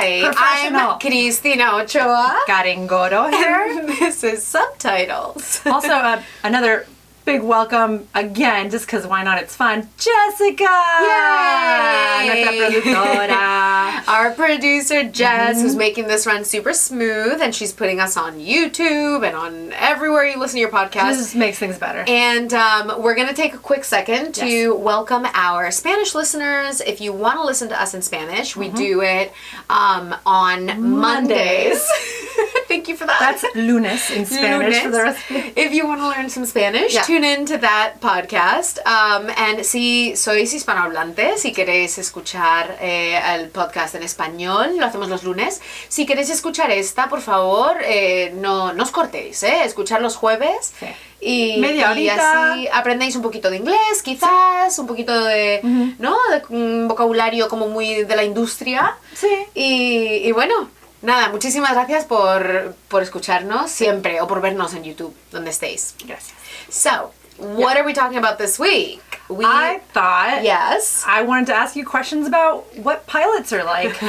Hi, I'm Christina Ochoa. Got Goro here. And this is Subtitles. Also, another big welcome again, just because why not? It's fun. Jessica! Yay! Nuestra productora. Our producer, Jess, who's making this run super smooth, and she's putting us on YouTube and on everywhere you listen to your podcast. This makes things better. And we're going to take a quick second to welcome our Spanish listeners. If you want to listen to us in Spanish, we do it on Mondays. Thank you for that. That's lunes in Spanish. Lunes. For the rest of If you want to learn some Spanish, tune in to that podcast. And si sois hispanohablantes, si queréis escuchar el podcast en español, lo hacemos los lunes. Si queréis escuchar esta, por favor, no os cortéis, escuchar los jueves. Sí. Y, Media horita. Y así aprendéis un poquito de inglés, quizás, un poquito de, ¿no? De un vocabulario como muy de la industria. Sí. Y bueno, nada, muchísimas gracias por escucharnos siempre o por vernos en YouTube, donde estéis. Gracias. So, what are we talking about this week? I thought I wanted to ask you questions about what pilots are like.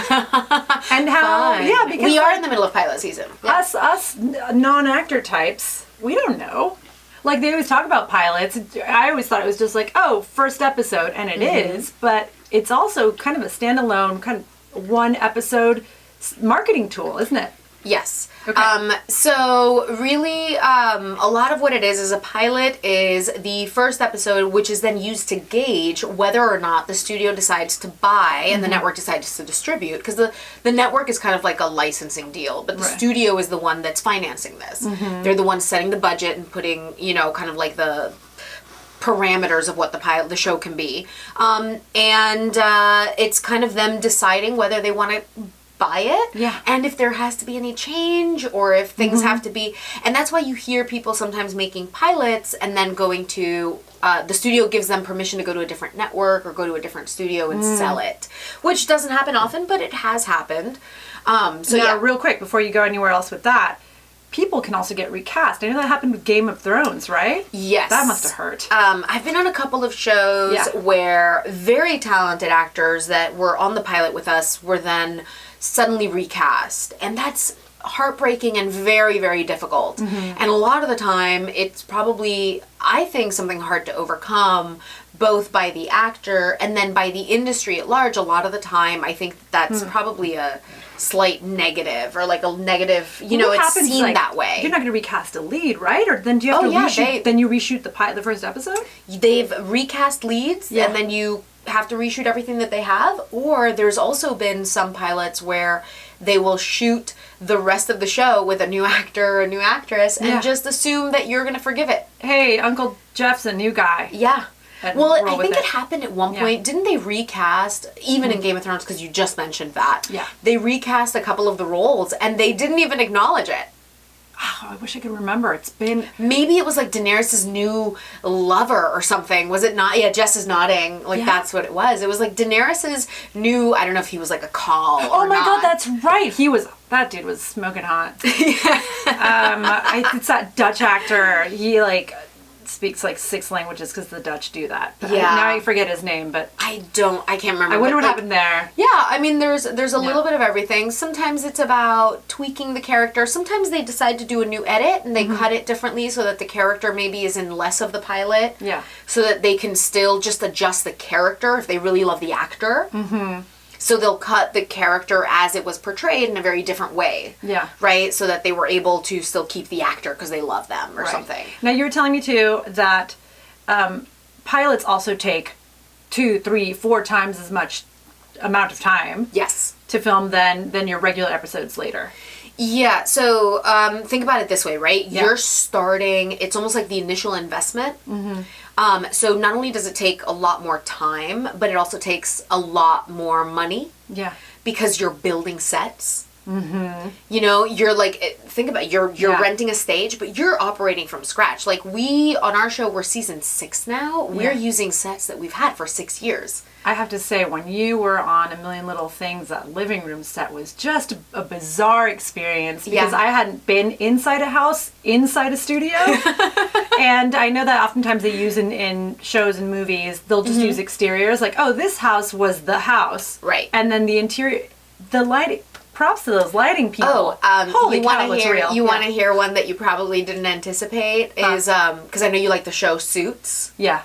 And how, Fun. because we are in the middle of pilot season. Yeah. Us non-actor types, we don't know. Like, they always talk about pilots. I always thought it was just like, oh, first episode, and it is, but it's also kind of a standalone, kind of one episode marketing tool, isn't it? Yes. Okay. So really, a lot of what it is a pilot is the first episode, which is then used to gauge whether or not the studio decides to buy and the network decides to distribute. Because the network is kind of like a licensing deal, but the studio is the one that's financing this. They're the ones setting the budget and putting, kind of like the parameters of what the show can be. And it's kind of them deciding whether they want to buy it, and if there has to be any change or if things have to be, and that's why you hear people sometimes making pilots and then going to the studio gives them permission to go to a different network or go to a different studio and sell it, which doesn't happen often, but it has happened. So real quick before you go anywhere else with that, people can also get recast. I know that happened with Game of Thrones, right? Yes. That must have hurt. I've been on a couple of shows where very talented actors that were on the pilot with us were then suddenly recast, and that's heartbreaking and very, very difficult. And a lot of the time it's probably, I think, something hard to overcome, both by the actor and then by the industry at large. A lot of the time I think that's probably a slight negative, or like a negative, it's seen like, that way. You're not going to recast a lead, right? Or then do you have to reshoot? Then you reshoot the first episode? They've recast leads, and then you have to reshoot everything that they have. Or there's also been some pilots where they will shoot the rest of the show with a new actor or a new actress and just assume that you're going to forgive it. Hey, Uncle Jeff's a new guy. Yeah. Well, I think it happened at one point. Didn't they recast, even in Game of Thrones, because you just mentioned that? Yeah. They recast a couple of the roles, and they didn't even acknowledge it. Oh, I wish I could remember. It's been... Maybe it was like Daenerys' new lover or something. Was it not? Yeah, Jess is nodding. That's what it was. It was like Daenerys' new... I don't know if he was like a call or Oh my not. God, that's right. That dude was smoking hot. It's that Dutch actor. He speaks like 6 languages because the Dutch do that. Now I forget his name, but I can't remember. I wonder what happened there. Yeah, I mean, there's a little bit of everything. Sometimes it's about tweaking the character. Sometimes they decide to do a new edit and they cut it differently so that the character maybe is in less of the pilot. Yeah. So that they can still just adjust the character if they really love the actor. So they'll cut the character as it was portrayed in a very different way. Yeah. Right? So that they were able to still keep the actor because they love them or something. Now, you were telling me, too, that pilots also take 2, 3, 4 times as much amount of time to film than your regular episodes later. Yeah, so think about it this way, right? Yeah. You're starting, it's almost like the initial investment. So not only does it take a lot more time, but it also takes a lot more money. Yeah. Because you're building sets. You're like, think about it, you're renting a stage, but you're operating from scratch. Like on our show, we're season 6 now. We're using sets that we've had for 6 years. I have to say, when you were on A Million Little Things, that living room set was just a bizarre experience because I hadn't been inside a house, inside a studio. And I know that oftentimes they use in shows and movies, they'll just use exteriors. Like, oh, this house was the house. Right. And then the interior, the lighting, props to those lighting people. Holy cow, it looks real. You want to hear one that you probably didn't anticipate is because I know you like the show Suits. Yeah.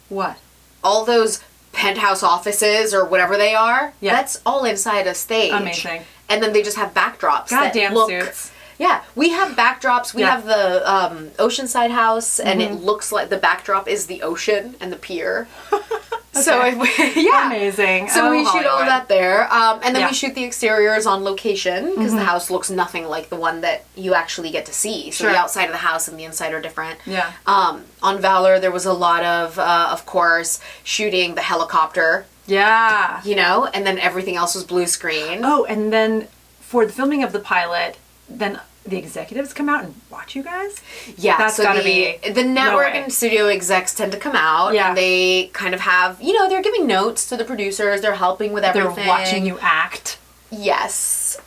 What? All those penthouse offices or whatever they are. Yeah. That's all inside a stage. Amazing. And then they just have backdrops. Goddamn Suits. Yeah, we have backdrops. We have the Oceanside house, and it looks like the backdrop is the ocean and the pier. Okay. So, amazing. So we shoot Hollywood. all that there, and then we shoot the exteriors on location because the house looks nothing like the one that you actually get to see. So the outside of the house and the inside are different. Yeah. On Valor, there was a lot of course, shooting the helicopter. Yeah. You know, and then everything else was blue screen. Oh, and then for the filming of the pilot, then the executives come out and watch you guys? Yeah, that's so gotta be the network and studio execs tend to come out and they kind of have, you know, they're giving notes to the producers, they're helping with everything. They're watching you act. Yes.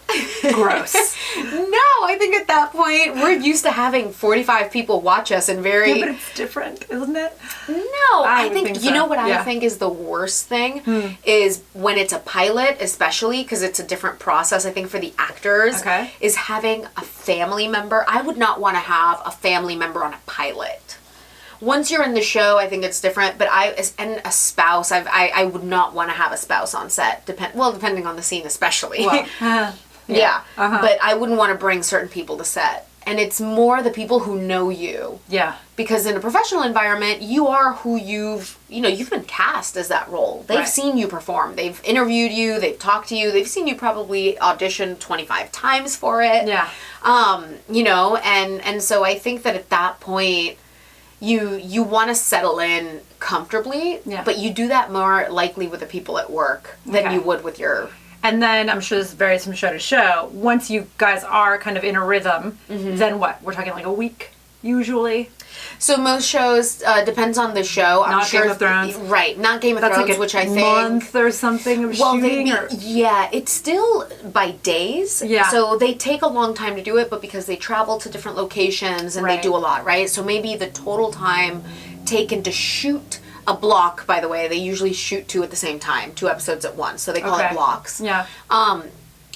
Gross. No, I think at that point we're used to having 45 people watch us and very... Yeah, but it's different, isn't it? No, I think so. You know what I think is the worst thing is when it's a pilot, especially because it's a different process, I think, for the actors, is having a family member. I would not want to have a family member on a pilot. Once you're in the show, I think it's different, but and a spouse, I would not want to have a spouse on set, depending on the scene especially. Well, yeah. But I wouldn't want to bring certain people to set. And it's more the people who know you. Yeah. Because in a professional environment, you are who you've been cast as that role. They've seen you perform. They've interviewed you. They've talked to you. They've seen you probably audition 25 times for it. Yeah. You know, and so I think that at that point, you want to settle in comfortably, but you do that more likely with the people at work than you would with your... And then I'm sure this varies from show to show. Once you guys are kind of in a rhythm, then what? We're talking like a week, usually? So most shows, depends on the show. Not Game of Thrones. Right, not Game of Thrones, like which I think... month or something of shooting? Yeah, it's still by days. Yeah. So they take a long time to do it, but because they travel to different locations and they do a lot, right? So maybe the total time taken to shoot a block, by the way, they usually shoot 2 at the same time, 2 episodes at once, so they call it blocks. Yeah.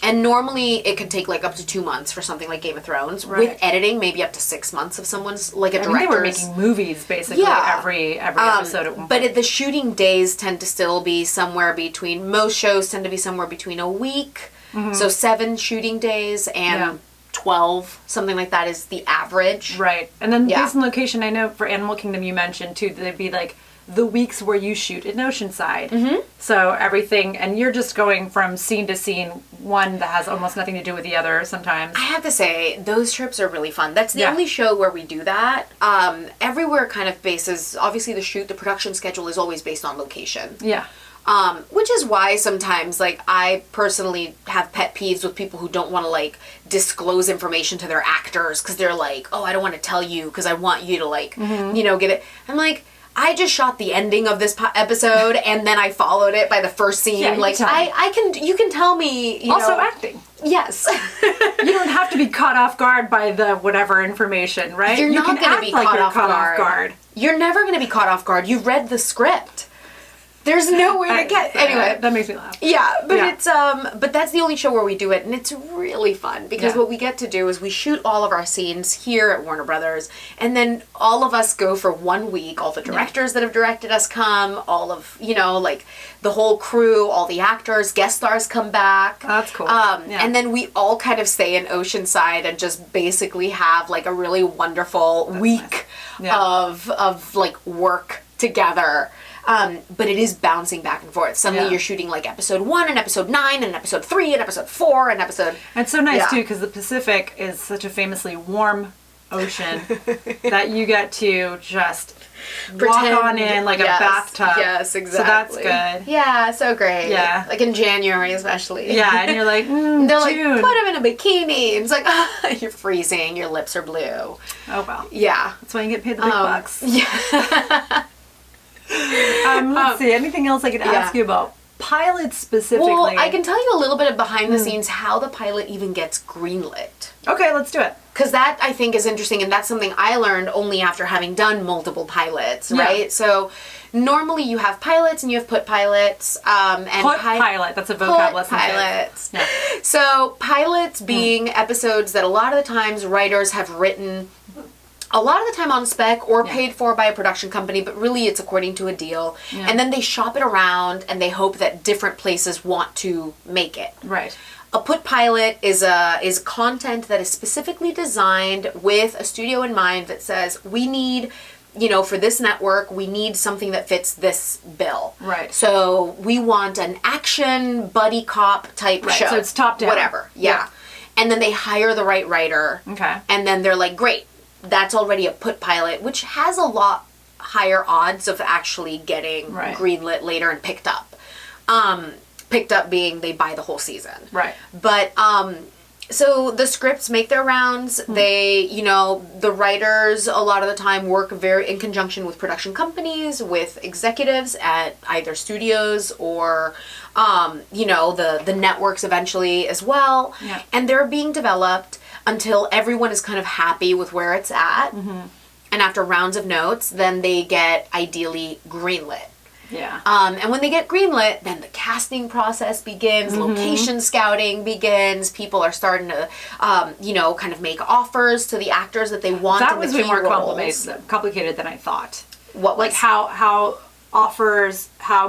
And normally it could take like up to 2 months for something like Game of Thrones. Right. With editing, maybe up to 6 months if someone's like a director. They were making movies basically every episode at one point. But the shooting days tend to still be somewhere between, most shows tend to be somewhere between a week, so 7 shooting days and 12, something like that is the average. Right. And then based on location, I know for Animal Kingdom you mentioned too, they'd be like the weeks where you shoot in Oceanside. So everything, and you're just going from scene to scene, one that has almost nothing to do with the other sometimes. I have to say, those trips are really fun. That's the only show where we do that. Everywhere kind of bases, obviously the production schedule is always based on location. Yeah. Which is why sometimes, like, I personally have pet peeves with people who don't want to, like, disclose information to their actors because they're like, oh, I don't want to tell you because I want you to, like, you know, get it. I'm like, I just shot the ending of this episode and then I followed it by the first scene. Yeah, like, you can tell me, you also know. Acting. Yes. You don't have to be caught off guard by the whatever information, right? You're not going to be caught off guard. You're never going to be caught off guard. You've read the script. There's no way to get... Anyway. That makes me laugh. Yeah, but it's... But that's the only show where we do it, and it's really fun, because what we get to do is we shoot all of our scenes here at Warner Brothers, and then all of us go for 1 week. All the directors that have directed us come, all of, you know, like, the whole crew, all the actors, guest stars come back. Oh, that's cool. And then we all kind of stay in Oceanside and just basically have, like, a really wonderful week of, like, work together. But it is bouncing back and forth. Suddenly you're shooting like episode 1 and episode 9 and episode 3 and episode 4 and episode... It's so nice too, because the Pacific is such a famously warm ocean that you get to just walk on in like a bathtub. Yes, exactly. So that's good. Yeah, so great. Yeah. Like in January especially. Yeah, and you're like, they're June. like, put him in a bikini. And it's like, you're freezing, your lips are blue. Oh, well. Yeah. That's why you get paid the big bucks. Yeah. Let's see. Anything else I could ask you about pilots specifically. Well, I can tell you a little bit of behind the scenes how the pilot even gets greenlit. Okay, let's do it. Because that, I think, is interesting, and that's something I learned only after having done multiple pilots, right? Yeah. So normally you have pilots and you have put pilots. And pilot, that's a vocab lesson. Pilots. Yeah. So pilots being episodes that a lot of the times writers have written a lot of the time on spec or paid for by a production company, but really it's according to a deal. Yeah. And then they shop it around and they hope that different places want to make it. Right. A put pilot is content that is specifically designed with a studio in mind that says, we need, for this network, we need something that fits this bill. Right. So we want an action buddy cop type show. So it's top down. Whatever. Yeah. And then they hire the right writer. Okay. And then they're like, great, that's already a put pilot, which has a lot higher odds of actually getting greenlit later and picked up. Picked up being they buy the whole season. Right. But, so the scripts make their rounds. They, the writers a lot of the time work very in conjunction with production companies, with executives at either studios or, the networks eventually as well. Yeah. And they're being developed until everyone is kind of happy with where it's at. Mm-hmm. And after rounds of notes, then they get ideally greenlit. Yeah. And when they get greenlit, then the casting process begins, location scouting begins, people are starting to, kind of make offers to the actors that they want in the key roles. That was way more complicated than I thought. What was? Like how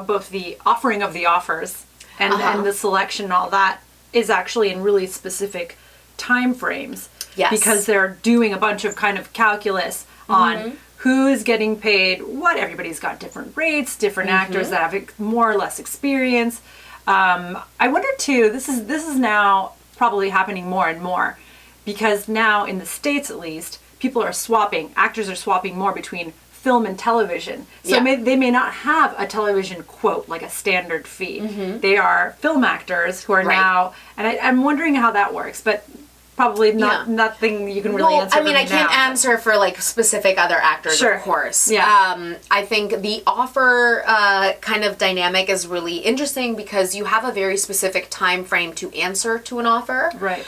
both the offering of the offers and the selection and all that is actually in really specific time frames. Yes. Because they're doing a bunch of kind of calculus on who's getting paid, what everybody's got different rates, different actors that have more or less experience. I wonder too, this is now probably happening more and more because now in the States at least, actors are swapping more between film and television. So they may not have a television quote, like a standard fee. They are film actors who are now, and I'm wondering how that works, but probably nothing you can really answer. I mean, I can't answer for like specific other actors, of course. Yeah. I think the offer kind of dynamic is really interesting because you have a very specific time frame to answer to an offer. Right.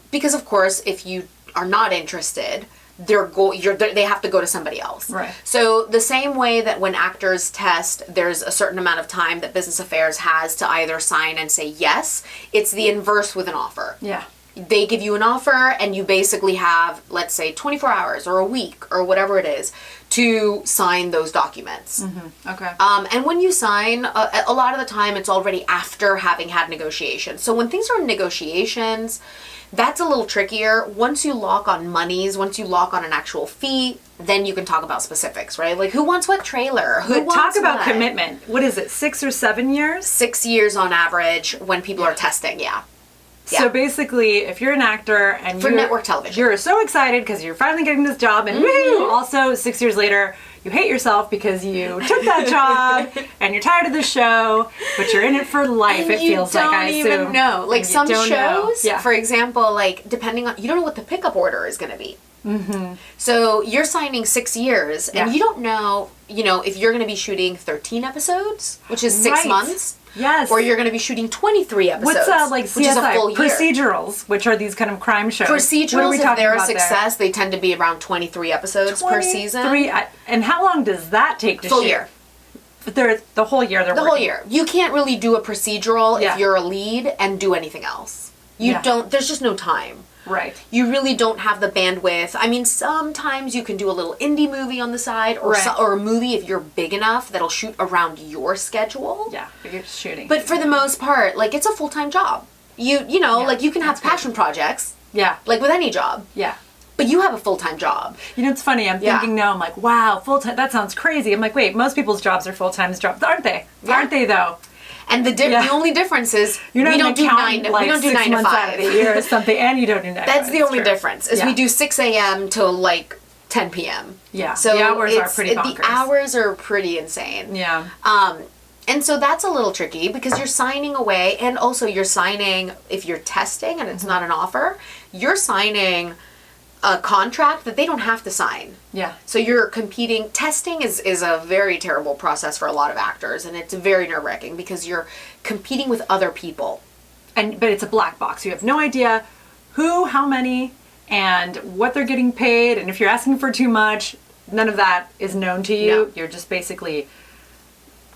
Because of course, if you are not interested, they have to go to somebody else. Right. So the same way that when actors test, there's a certain amount of time that business affairs has to either sign and say yes, it's the inverse with an offer. Yeah. They give you an offer and you basically have, let's say, 24 hours or a week or whatever it is to sign those documents. Okay. And when you sign, a lot of the time it's already after having had negotiations. So when things are in negotiations, that's a little trickier. Once you lock on monies, once you lock on an actual fee, then you can talk about specifics, right? Like who wants what trailer? Talk about commitment. What is it, 6 or 7 years? 6 years on average when people are testing, Yeah. So basically, if you're an actor and for network television, you're so excited because you're finally getting this job, and woohoo! Also, 6 years later, you hate yourself because you took that job and you're tired of the show, but you're in it for life. And it feels like I assume. You don't even know. Like some shows, Yeah. for example, like depending on, you don't know what the pickup order is going to be. So you're signing 6 years, and you don't know, if you're going to be shooting 13 episodes, which is 6 months. Yes. Or you're going to be shooting 23 episodes. What's like CSI? Which is a full year. Procedurals, which are these kind of crime shows. Procedurals, if they're a success, they tend to be around 23 episodes per season. And how long does that take to shoot? Full year. The whole year they're working. The whole year. You can't really do a procedural if you're a lead and do anything else. There's just no time. Right. You really don't have the bandwidth. I mean, sometimes you can do a little indie movie on the side or or a movie if you're big enough that'll shoot around your schedule. Yeah, but you're shooting. But for the most part, like it's a full-time job. Like you can have passion projects. Yeah. Like with any job. Yeah. But you have a full-time job. It's funny. I'm thinking now, I'm like, wow, full-time, that sounds crazy. I'm like, wait, most people's jobs are full-time jobs, aren't they? Yeah. Aren't they, though? And the only difference is we don't do 9 to 5 out of the year or something, and you don't do 9 to 5. That's the only difference. Is we do 6 a.m. till like 10 p.m. Yeah. So the hours are pretty bonkers. The hours are pretty insane. Yeah. And so that's a little tricky because you're signing away, and also you're signing if you're testing and it's not an offer. You're signing a contract that they don't have to sign. Yeah. So you're competing. Testing is a very terrible process for a lot of actors, and it's very nerve-wracking because you're competing with other people. But it's a black box. You have no idea who, how many, and what they're getting paid, and if you're asking for too much, none of that is known to you. No. You're just basically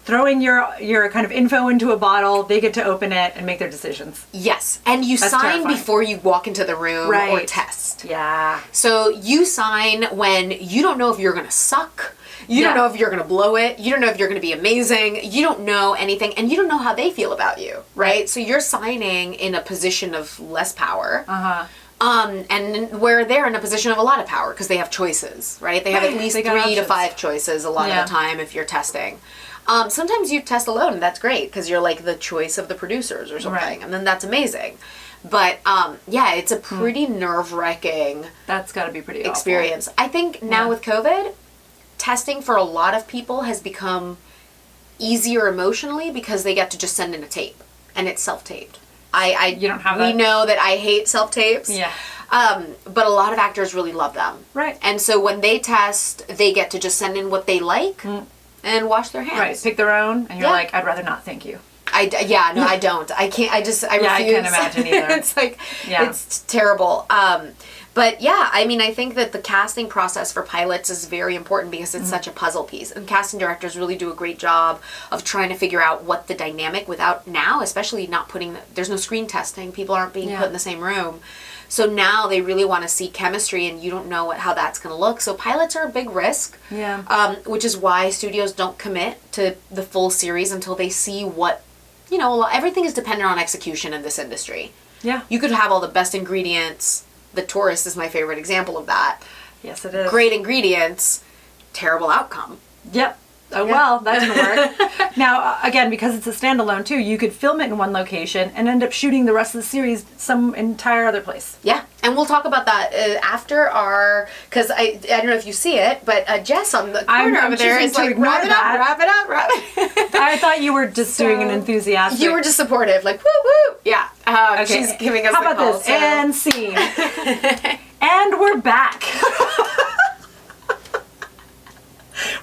throwing your kind of info into a bottle. They get to open it and make their decisions. Yes, and you That's sign terrifying. before you walk into the room or test. Yeah. So you sign when you don't know if you're going to suck. You don't know if you're going to blow it. You don't know if you're going to be amazing. You don't know anything, and you don't know how they feel about you, right? So you're signing in a position of less power. And where they're in a position of a lot of power because they have choices, right? They have at least 3 to 5 choices a lot of the time if you're testing. Sometimes you test alone, and that's great because you're like the choice of the producers or something, and then that's amazing. But it's a pretty nerve-wracking That's got to be pretty experience. awful. I think now with COVID, testing for a lot of people has become easier emotionally because they get to just send in a tape, and it's self-taped. You don't have that? We know that I hate self-tapes. Yeah. But a lot of actors really love them. Right. And so when they test, they get to just send in what they like and wash their hands. Right. Pick their own, and you're like, I'd rather not, thank you. I don't. I can't. I refuse. I can't imagine either. It's like, it's terrible. But yeah, I mean, I think that the casting process for pilots is very important because it's such a puzzle piece. And casting directors really do a great job of trying to figure out what the dynamic without now, especially not putting, there's no screen testing. People aren't being put in the same room. So now they really want to see chemistry, and you don't know how that's going to look. So pilots are a big risk. Yeah. Which is why studios don't commit to the full series until they see what, everything is dependent on execution in this industry. Yeah. You could have all the best ingredients. The Tourist is my favorite example of that. Yes, it is. Great ingredients, terrible outcome. Yep. Oh, well, that didn't work. Now, again, because it's a standalone too, you could film it in one location and end up shooting the rest of the series some entire other place. Yeah, and we'll talk about that after because I don't know if you see it, but Jess on the corner over there is like, wrap it up. I thought you were just doing an enthusiastic. You were just supportive, like, woo, woo. Yeah. Okay. She's giving us How about call, this? And scene. And we're back.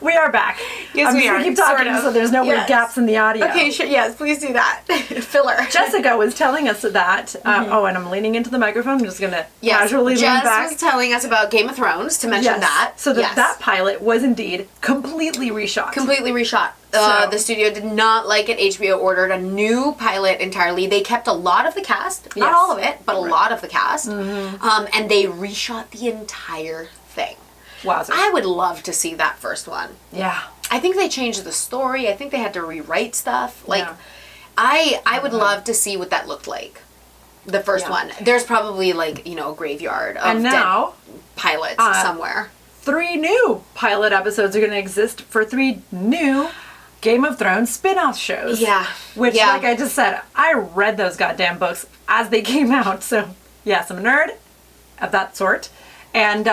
We are back. Yes, we are. Keep talking so there's no weird gaps in the audio. Okay, sure. Yes, please do that. Filler. Jessica was telling us that. And I'm leaning into the microphone. I'm just going to casually lean back. Jess was telling us about Game of Thrones, to mention that. So that pilot was indeed completely reshot. Completely reshot. The studio did not like it. HBO ordered a new pilot entirely. They kept a lot of the cast. Not all of it, but a lot of the cast. And they reshot the entire thing. Wow. I would love to see that first one. Yeah. I think they changed the story. I think they had to rewrite stuff. I would love to see what that looked like. The first one. There's probably a graveyard of dead pilots somewhere. 3 new pilot episodes are going to exist for 3 new Game of Thrones spin-off shows. Yeah. Which, like I just said, I read those goddamn books as they came out. So, yes, I'm a nerd of that sort. And,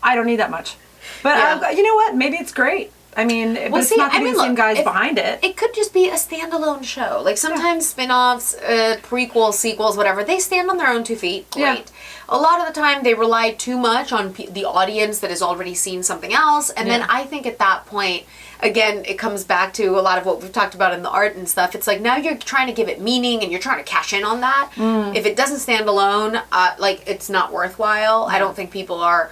I don't need that much. But you know what? Maybe it's great. I mean, it's not the same guys behind it. It could just be a standalone show. Like sometimes spin-offs, prequels, sequels, whatever, they stand on their own 2 feet. Great. Yeah. A lot of the time they rely too much on the audience that has already seen something else. And then I think at that point, again, it comes back to a lot of what we've talked about in the art and stuff. It's like now you're trying to give it meaning and you're trying to cash in on that. If it doesn't stand alone, it's not worthwhile. I don't think people are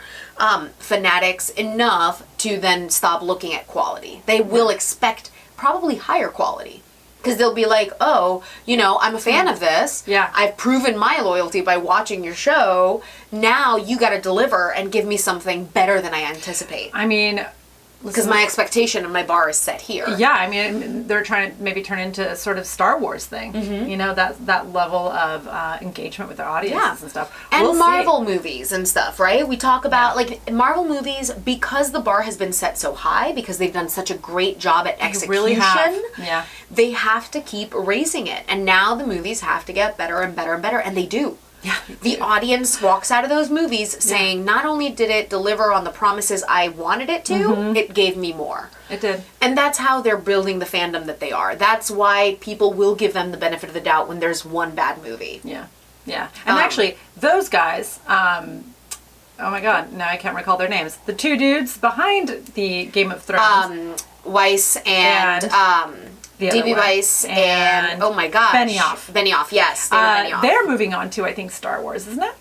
fanatics enough to then stop looking at quality. They will expect probably higher quality. Because they'll be like, oh, I'm a fan of this. Yeah. I've proven my loyalty by watching your show. Now you got to deliver and give me something better than I anticipate. I mean, because my expectation and my bar is set here. Yeah, I mean, they're trying to maybe turn into a sort of Star Wars thing. That level of engagement with their audiences and stuff. And Marvel movies and stuff, right? We talk about, Marvel movies, because the bar has been set so high, because they've done such a great job at execution, really have. Yeah. They have to keep raising it. And now the movies have to get better and better and better, and they do. Yeah, the audience walks out of those movies saying, not only did it deliver on the promises I wanted it to, it gave me more. It did. And that's how they're building the fandom that they are. That's why people will give them the benefit of the doubt when there's one bad movie. Yeah. Yeah. And actually, those guys, Oh my god, now I can't recall their names. The two dudes behind the Game of Thrones. Weiss and D.B. Weiss and oh my gosh. Benioff, yes. Benioff. They're moving on to, I think, Star Wars, isn't it?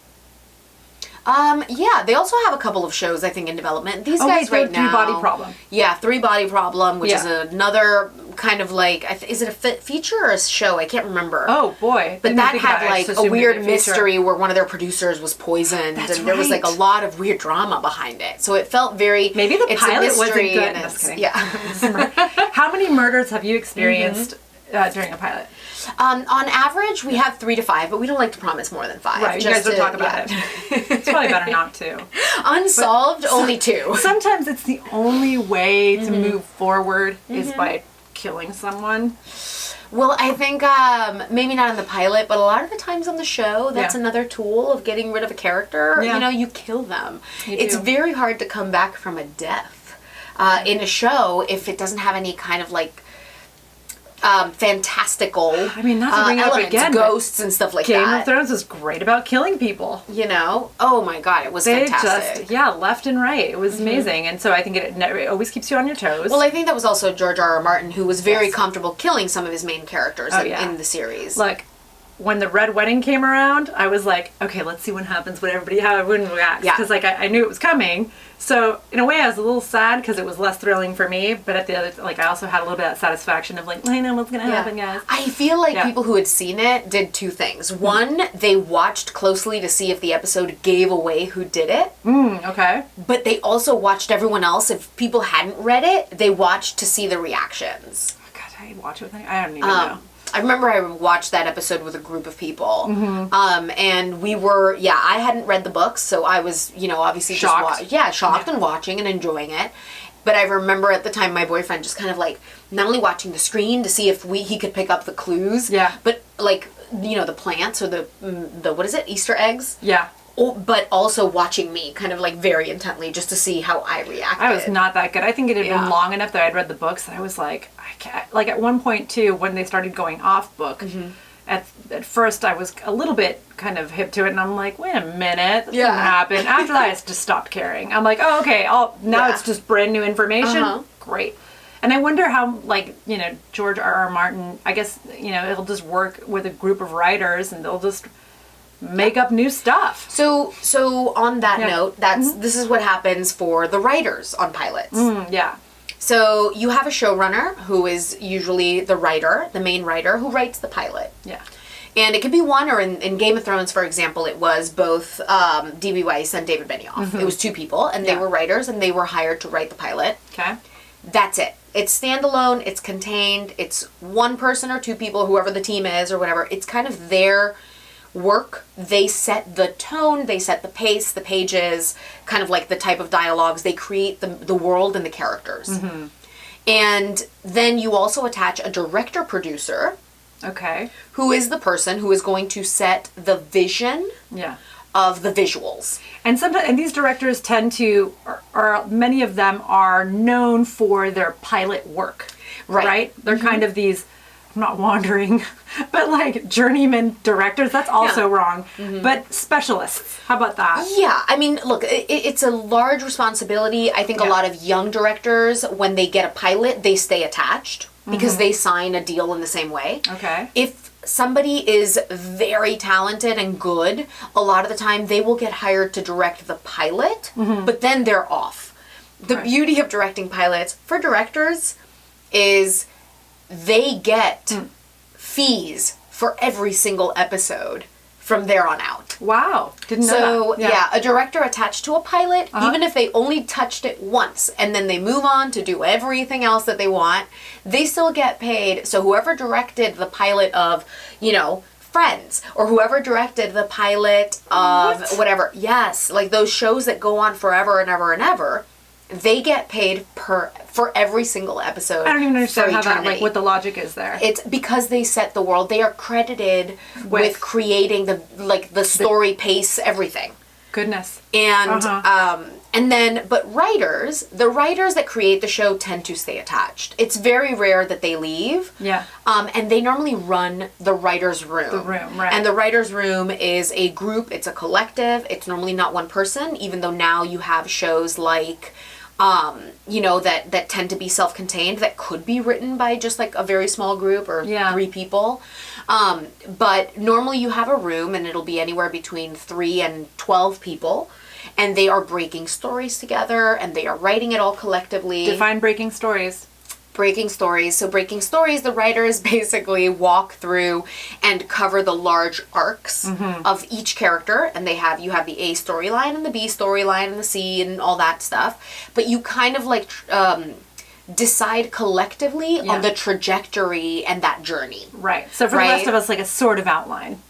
Yeah, they also have a couple of shows, I think, in development. These guys right now... Three Body Problem. Yeah, Three Body Problem, which is another kind of like... is it a feature or a show? I can't remember. Oh, boy. But that had like a weird mystery where one of their producers was poisoned. There was like a lot of weird drama behind it. So it felt very... Maybe the pilot wasn't good. Just kidding. Yeah. How many murders have you experienced during a pilot? On average, we have 3 to 5, but we don't like to promise more than 5. Right, you guys don't talk about it. It's probably better not to. Unsolved, only 2. Sometimes it's the only way to move forward is by killing someone. Well, I think maybe not in the pilot, but a lot of the times on the show, that's another tool of getting rid of a character. Yeah. You kill them. It's very hard to come back from a death in a show if it doesn't have any kind of like fantastical not to bring it up again, ghosts and stuff like that. Game of Thrones is great about killing people. Oh my god, it was fantastic. Left and right. It was amazing. And so I think it always keeps you on your toes. Well, I think that was also George R.R. Martin, who was very comfortable killing some of his main characters in the series. Look, when the Red Wedding came around, I was like, okay, let's see what happens, how everyone reacts. Because I knew it was coming. So in a way, I was a little sad because it was less thrilling for me. But at the other, I also had a little bit of that satisfaction of like, I know what's gonna happen, guys. I feel like people who had seen it did 2 things. One, they watched closely to see if the episode gave away who did it. Okay. But they also watched everyone else. If people hadn't read it, they watched to see the reactions. Oh, God, I watch it with I don't even know. I remember I watched that episode with a group of people, and we were, I hadn't read the books, so I was, obviously shocked. Shocked and watching and enjoying it. But I remember at the time my boyfriend just kind of like, not only watching the screen to see if he could pick up the clues, but like, the plants or the what is it, Easter eggs? Yeah. But also watching me kind of like very intently just to see how I reacted. I was not that good. I think it had been long enough that I'd read the books that I was like, I can't. Like at one point too, when they started going off book, at first I was a little bit kind of hip to it, and I'm like, wait a minute, that didn't happen. After that, I just stopped caring. I'm like, oh, okay, now it's just brand new information. Great. And I wonder how, George R.R. Martin, I guess, he'll just work with a group of writers and they'll just make up new stuff. So on that note, this is what happens for the writers on pilots. So you have a showrunner who is usually the writer, the main writer, who writes the pilot. Yeah. And it could be one, or in Game of Thrones, for example, it was both D.B. Weiss and David Benioff. It was 2 people, and they were writers, and they were hired to write the pilot. Okay. That's it. It's standalone, it's contained, it's 1 person or 2 people, whoever the team is or whatever. It's kind of their work. They set the tone, they set the pace, the pages, kind of like the type of dialogues. They create the world and the characters. And then you also attach a director-producer. Okay. Who is the person who is going to set the vision of the visuals. And sometimes, and these directors tend to, or many of them are known for their pilot work. Right? They're kind of these, I'm not wandering, but like journeyman directors. That's also wrong. But specialists. How about that? Yeah. I mean, look, it's a large responsibility. I think a lot of young directors, when they get a pilot, they stay attached because they sign a deal in the same way. Okay. If somebody is very talented and good, a lot of the time they will get hired to direct the pilot, but then they're off. The beauty of directing pilots for directors is they get fees for every single episode from there on out. Wow. Didn't know that. So, a director attached to a pilot, even if they only touched it once and then they move on to do everything else that they want, they still get paid. So whoever directed the pilot of, Friends, or whoever directed the pilot of whatever, like those shows that go on forever and ever and ever, they get paid for every single episode. I don't even understand how that, what the logic is there. It's because they set the world. They are credited with creating the story, pace, everything. Goodness. And And then, but the writers that create the show tend to stay attached. It's very rare that they leave. Yeah. And they normally run the writer's room. The room, right. And the writer's room is a group, it's a collective. It's normally not one person, even though now you have shows like, that tend to be self-contained, that could be written by just like a very small group or 3 people. But normally you have a room and it'll be anywhere between 3 and 12 people. And they are breaking stories together, and they are writing it all collectively. Define breaking stories. Breaking stories. So breaking stories, the writers basically walk through and cover the large arcs of each character. And you have the A storyline and the B storyline and the C and all that stuff. But you kind of like decide collectively on the trajectory and that journey. Right. So for the rest of us, like a sort of outline.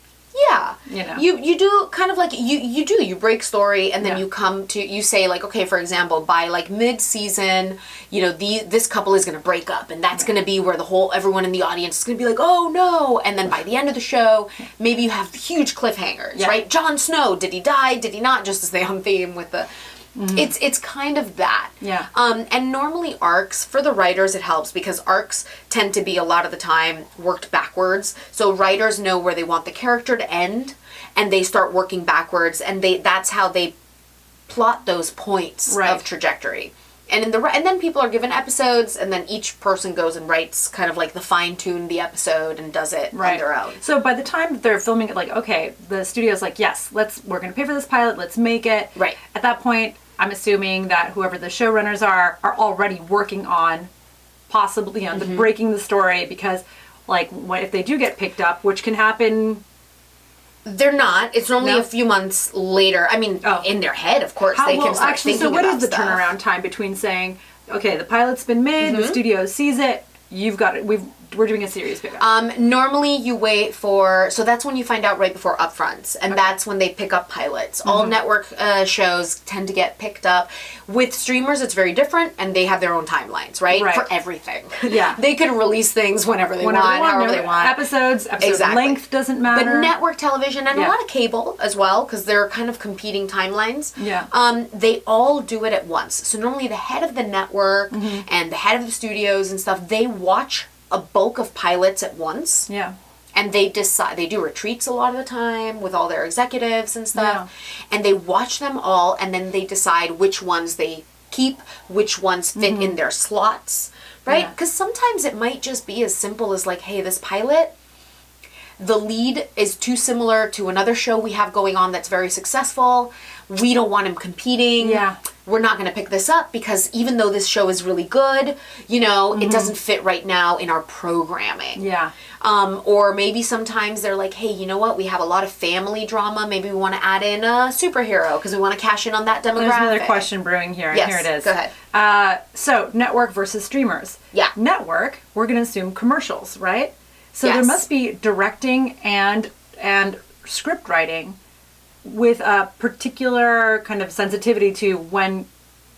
Yeah. You do kind of like, you break story, and then you say like, okay, for example, by like mid-season, this couple is going to break up, and that's going to be where everyone in the audience is going to be like, oh no. And then by the end of the show, maybe you have huge cliffhangers, right? Jon Snow, did he die? Did he not? Just to stay on theme with the... It's kind of that. Yeah. And normally arcs, for the writers, it helps because arcs tend to be a lot of the time worked backwards. So writers know where they want the character to end, and they start working backwards, and that's how they plot those points of trajectory. And then people are given episodes, and then each person goes and writes kind of like the fine-tune the episode and does it on their own. So by the time that they're filming it, like, okay, the studio's like, yes, we're going to pay for this pilot, let's make it. Right. At that point, I'm assuming that whoever the showrunners are already working on possibly, the breaking the story, because like if they do get picked up, which can happen... They're not. It's normally a few months later. I mean, in their head, of course, they can start thinking about so what is the stuff. Turnaround time between saying, okay, the pilot's been made, the studio sees it, you've got it, we're doing a series pickup? Normally you wait so that's when you find out right before upfronts, and that's when they pick up pilots. All network shows tend to get picked up. With streamers, it's very different, and they have their own timelines, right? For everything. Yeah. They can release things whenever they want, however they want. Episode length doesn't matter. But network television, and a lot of cable as well, because they're kind of competing timelines. Yeah. They all do it at once. So normally the head of the network and the head of the studios and stuff, they watch a bulk of pilots at once. Yeah. And they do retreats a lot of the time with all their executives and stuff. Yeah. And they watch them all, and then they decide which ones they keep, which ones fit in their slots, right? Because sometimes it might just be as simple as like, hey, this pilot, the lead is too similar to another show we have going on that's very successful. We don't want him competing. Yeah. We're not going to pick this up because even though this show is really good, it doesn't fit right now in our programming. Yeah. Or maybe sometimes they're like, hey, you know what? We have a lot of family drama. Maybe we want to add in a superhero because we want to cash in on that demographic. There's another question brewing here. Yes, here it is. Go ahead. So network versus streamers. Yeah. Network, we're going to assume commercials, right? So there must be directing and script writing with a particular kind of sensitivity to when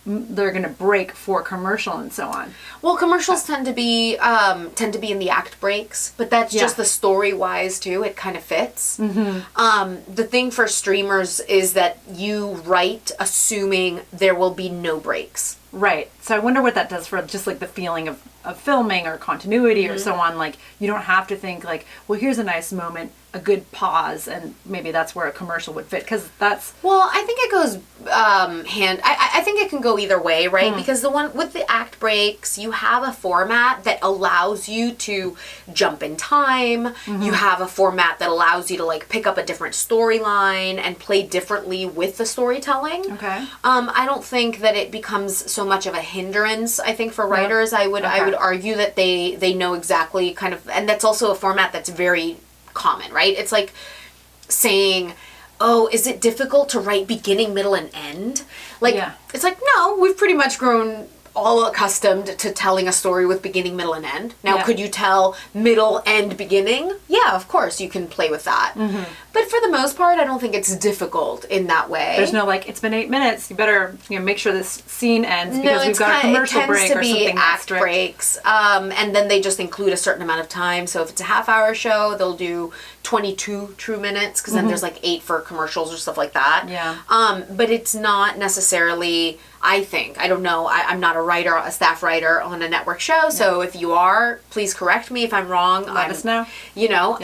they're going to break for commercial and so on. Well, commercials tend to be in the act breaks, but that's just the story wise too. It kind of fits. The thing for streamers is that you write assuming there will be no breaks. Right. So I wonder what that does for just like the feeling of filming or continuity or so on. Like you don't have to think like, well, here's a nice moment, a good pause, and maybe that's where a commercial would fit because that's... Well, I think it goes I think it can go either way, right? Because the one with the act breaks, you have a format that allows you to jump in time. You have a format that allows you to like pick up a different storyline and play differently with the storytelling. Okay. I don't think that it becomes so much of a hindrance. I think for writers, I would argue that they know exactly kind of, and that's also a format that's very common, right? It's like saying, oh, is it difficult to write beginning, middle, and end? Like, it's like, no, we've pretty much grown all accustomed to telling a story with beginning, middle, and end. Now, could you tell middle, end, beginning? Yeah, of course, you can play with that. But for the most part, I don't think it's difficult in that way. There's no like, it's been 8 minutes, you better make sure this scene ends because we've got a commercial break or something. It tends to be act breaks, and then they just include a certain amount of time. So if it's a half-hour show, they'll do 22 true minutes, because then there's like 8 for commercials or stuff like that. Yeah. But it's not necessarily, I think, I don't know, I'm not a staff writer on a network show, so if you are, please correct me if I'm wrong. Let us know. You know,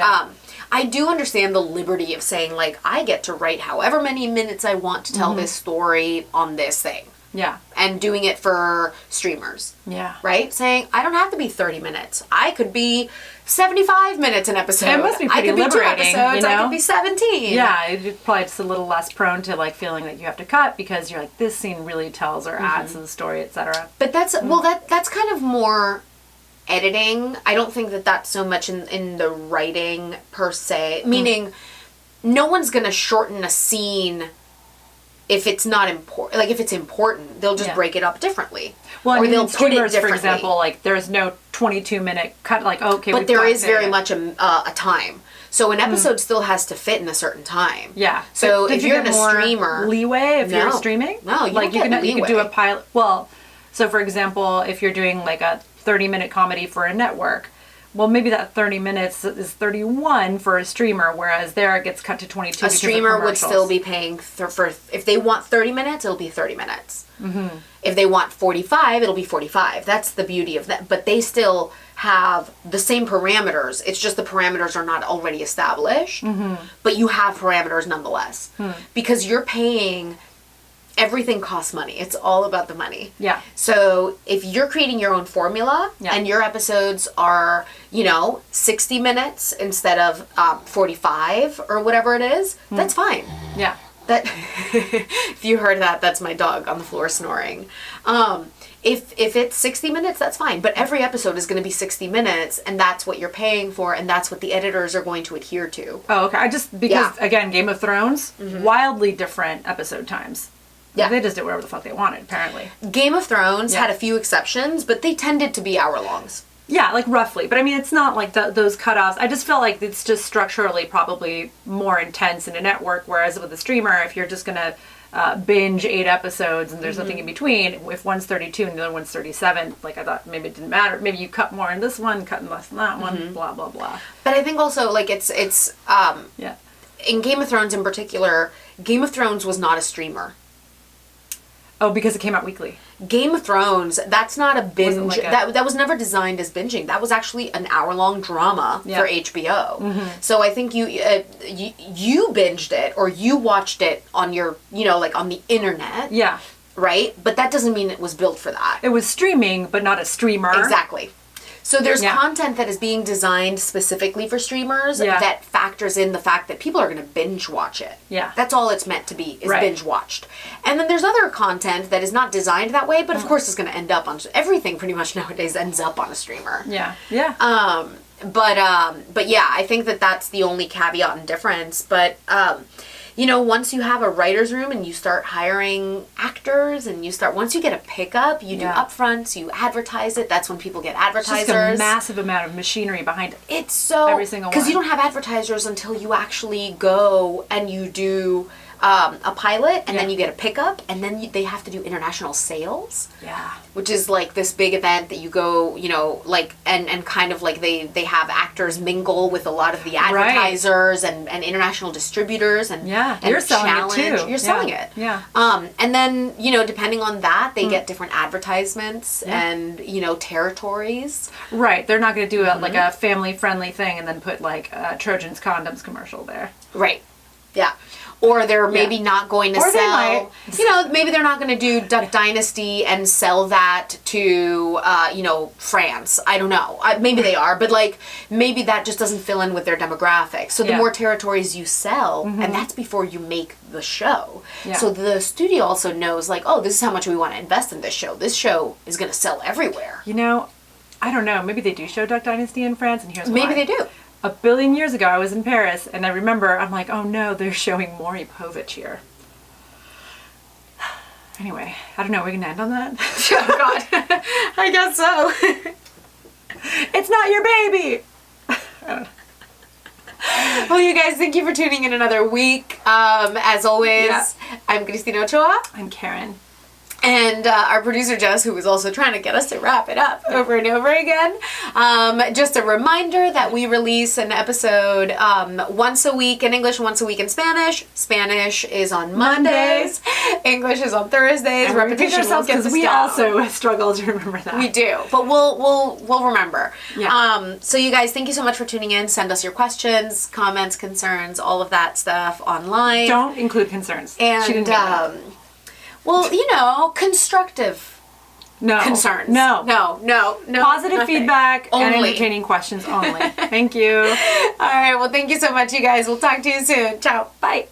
I do understand the liberty of saying, like, I get to write however many minutes I want to tell this story on this thing. Yeah. And doing it for streamers. Yeah. Right? Saying, I don't have to be 30 minutes. I could be 75 minutes an episode. It must be pretty liberating, I could be 2 episodes. you know? I could be 17. Yeah, it's probably just a little less prone to like feeling that you have to cut because you're like, this scene really tells or adds to the story, etc. But that's, well, that's kind of more editing. I don't think that that's so much in the writing per se. Meaning, no one's going to shorten a scene if it's not important. Like, if it's important, they'll just break it up differently. Well, or they'll put it differently. For example, like, there's no 22-minute cut, like, okay, but there is very much a time. So an episode still has to fit in a certain time. Yeah. So if you're a streamer, leeway if you're streaming? No, you like don't get leeway. You could do a pilot. Well, so for example, if you're doing like a 30-minute comedy for a network, well, maybe that 30 minutes is 31 for a streamer, whereas there it gets cut to 22. A streamer would still be paying for if they want 30 minutes, it'll be 30 minutes. If they want 45, it'll be 45. That's the beauty of that. But they still have the same parameters. It's just the parameters are not already established, but you have parameters nonetheless. Because you're paying, everything costs money. It's all about the money. Yeah. So if you're creating your own formula and your episodes are, 60 minutes instead of 45 or whatever it is, that's fine. Yeah. That if you heard that, that's my dog on the floor snoring. If it's 60 minutes, that's fine. But every episode is going to be 60 minutes, and that's what you're paying for, and that's what the editors are going to adhere to. Oh, okay. Because again, Game of Thrones, wildly different episode times. Yeah. They just did whatever the fuck they wanted, apparently. Game of Thrones had a few exceptions, but they tended to be hour-longs. Yeah, like roughly. But I mean, it's not like those cutoffs. I just feel like it's just structurally probably more intense in a network, whereas with a streamer, if you're just going to binge 8 episodes and there's nothing in between, if one's 32 and the other one's 37, like I thought maybe it didn't matter. Maybe you cut more in this one, cut less in that one, blah, blah, blah. But I think also, like, it's in Game of Thrones in particular, Game of Thrones was not a streamer. Oh, because it came out weekly. Game of Thrones, that's not a binge. That was never designed as binging. That was actually an hour-long drama for HBO. So I think you binged it or you watched it on your, like on the internet. Yeah. Right? But that doesn't mean it was built for that. It was streaming, but not a streamer. Exactly. So there's content that is being designed specifically for streamers that factors in the fact that people are going to binge watch it. Yeah. That's all it's meant to be, is binge watched. And then there's other content that is not designed that way, but of course is going to end up on, everything pretty much nowadays ends up on a streamer. Yeah. Yeah. But yeah, I think that that's the only caveat and difference. But, once you have a writer's room and you start hiring actors and once you get a pickup, you do upfronts, you advertise it. That's when people get advertisers. It's just a massive amount of machinery behind it. It's so, every single one. Because you don't have advertisers until you actually go and you do a pilot, and then you get a pickup, and then they have to do international sales. Yeah. Which is like this big event that you go, like, and kind of like they have actors mingle with a lot of the advertisers and international distributors and you're selling it too. You're selling it. Yeah. And then, depending on that, they get different advertisements and, territories. Right. They're not going to do like a family friendly thing and then put like a Trojan's condoms commercial there. Right. Yeah. Or they're maybe not going to sell, maybe they're not going to do Duck Dynasty and sell that to, France. I don't know. Maybe they are, but like, maybe that just doesn't fill in with their demographic. So the more territories you sell, and that's before you make the show. Yeah. So the studio also knows like, oh, this is how much we want to invest in this show. This show is going to sell everywhere. I don't know. Maybe they do show Duck Dynasty in France, and here's why. Maybe they do. A billion years ago, I was in Paris, and I remember, I'm like, oh no, they're showing Maury Povich here. Anyway, I don't know, we're going to end on that? Oh, God. I guess so. It's not your baby! Well, you guys, thank you for tuning in another week. As always, I'm Christina Ochoa. I'm Karen. And our producer Jess, who was also trying to get us to wrap it up over and over again. Just a reminder that we release an episode once a week in English, once a week in Spanish. Spanish is on Mondays. English is on Thursdays. And repetition because we also struggle to remember that. We do, but we'll remember. Yeah. So you guys, thank you so much for tuning in. Send us your questions, comments, concerns, all of that stuff online. Don't include concerns. And she didn't get that. well, constructive concerns. No. Positive nothing. feedback and Only. entertaining questions only. Thank you. All right. Well, thank you so much, you guys. We'll talk to you soon. Ciao. Bye.